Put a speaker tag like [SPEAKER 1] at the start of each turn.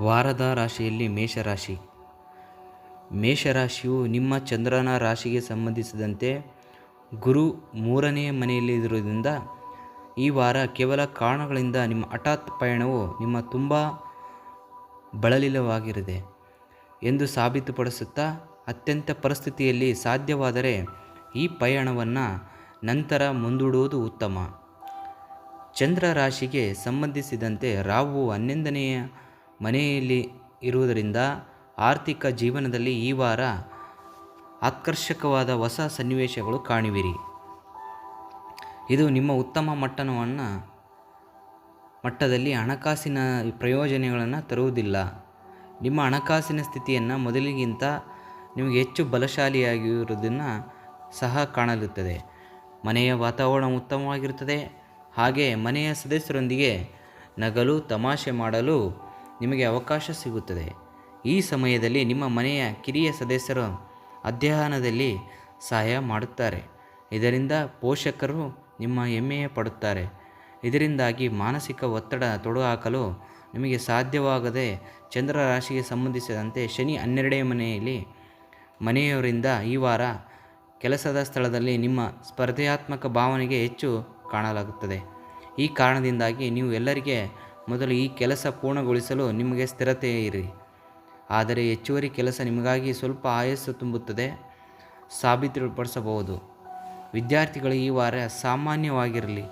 [SPEAKER 1] ವಾರದ ರಾಶಿಯಲ್ಲಿ ಮೇಷರಾಶಿ. ಮೇಷರಾಶಿಯು ನಿಮ್ಮ ಚಂದ್ರನ ರಾಶಿಗೆ ಸಂಬಂಧಿಸಿದಂತೆ ಗುರು 3ನೇ ಮನೆಯಲ್ಲಿ ಇರುವುದರಿಂದ ಈ ವಾರ ಕೇವಲ ಕಾರಣಗಳಿಂದ ನಿಮ್ಮ ಹಠಾತ್ ಪಯಣವು ನಿಮ್ಮ ತುಂಬ ಬಳಲಿಲವಾಗಿರಿದೆ ಎಂದು ಸಾಬೀತುಪಡಿಸುತ್ತಾ ಅತ್ಯಂತ ಪರಿಸ್ಥಿತಿಯಲ್ಲಿ ಸಾಧ್ಯವಾದರೆ ಈ ಪಯಣವನ್ನು ನಂತರ ಮುಂದೂಡುವುದು ಉತ್ತಮ. ಚಂದ್ರ ರಾಶಿಗೆ ಸಂಬಂಧಿಸಿದಂತೆ ರಾಹು 11ನೆಯ ಮನೆಯಲ್ಲಿ ಇರುವುದರಿಂದ ಆರ್ಥಿಕ ಜೀವನದಲ್ಲಿ ಈ ವಾರ ಆಕರ್ಷಕವಾದ ಹೊಸ ಸನ್ನಿವೇಶಗಳು ಕಾಣುವಿರಿ. ಇದು ನಿಮ್ಮ ಉತ್ತಮ ಮಟ್ಟದಲ್ಲಿ ಹಣಕಾಸಿನ ಪ್ರಯೋಜನಗಳನ್ನು ತರುವುದಿಲ್ಲ. ನಿಮ್ಮ ಹಣಕಾಸಿನ ಸ್ಥಿತಿಯನ್ನು ಮೊದಲಿಗಿಂತ ನಿಮಗೆ ಹೆಚ್ಚು ಬಲಶಾಲಿಯಾಗಿರುವುದನ್ನು ಸಹ ಕಾಣಲುತ್ತದೆ. ಮನೆಯ ವಾತಾವರಣ ಉತ್ತಮವಾಗಿರುತ್ತದೆ. ಹಾಗೆ ಮನೆಯ ಸದಸ್ಯರೊಂದಿಗೆ ನಗಲು ತಮಾಷೆ ಮಾಡಲು ನಿಮಗೆ ಅವಕಾಶ ಸಿಗುತ್ತದೆ. ಈ ಸಮಯದಲ್ಲಿ ನಿಮ್ಮ ಮನೆಯ ಕಿರಿಯ ಸದಸ್ಯರು ಅಧ್ಯಯನದಲ್ಲಿ ಸಹಾಯ ಮಾಡುತ್ತಾರೆ. ಇದರಿಂದ ಪೋಷಕರು ನಿಮ್ಮ ಹೆಮ್ಮೆಯ ಪಡುತ್ತಾರೆ. ಇದರಿಂದಾಗಿ ಮಾನಸಿಕ ಒತ್ತಡ ತೊಡೆದುಹಾಕಲು ನಿಮಗೆ ಸಾಧ್ಯವಾಗದೆ ಚಂದ್ರ ರಾಶಿಗೆ ಸಂಬಂಧಿಸಿದಂತೆ ಶನಿ 12ನೇ ಮನೆಯವರಿಂದ ಈ ವಾರ ಕೆಲಸದ ಸ್ಥಳದಲ್ಲಿ ನಿಮ್ಮ ಸ್ಪರ್ಧಾತ್ಮಕ ಭಾವನೆಗೆ ಹೆಚ್ಚು ಕಾಣಲಾಗುತ್ತದೆ. ಈ ಕಾರಣದಿಂದಾಗಿ ನೀವು ಎಲ್ಲರಿಗೆ ಮೊದಲು ಈ ಕೆಲಸ ಪೂರ್ಣಗೊಳಿಸಲು ನಿಮಗೆ ಸ್ಥಿರತೆ ಇರಿ. ಆದರೆ ಹೆಚ್ಚುವರಿ ಕೆಲಸ ನಿಮಗಾಗಿ ಸ್ವಲ್ಪ ಆಯಸ್ಸು ತುಂಬುತ್ತದೆ ಸಾಬೀತುಪಡಿಸಬಹುದು. ವಿದ್ಯಾರ್ಥಿಗಳು ಈ ವಾರ ಸಾಮಾನ್ಯವಾಗಿರಲಿ.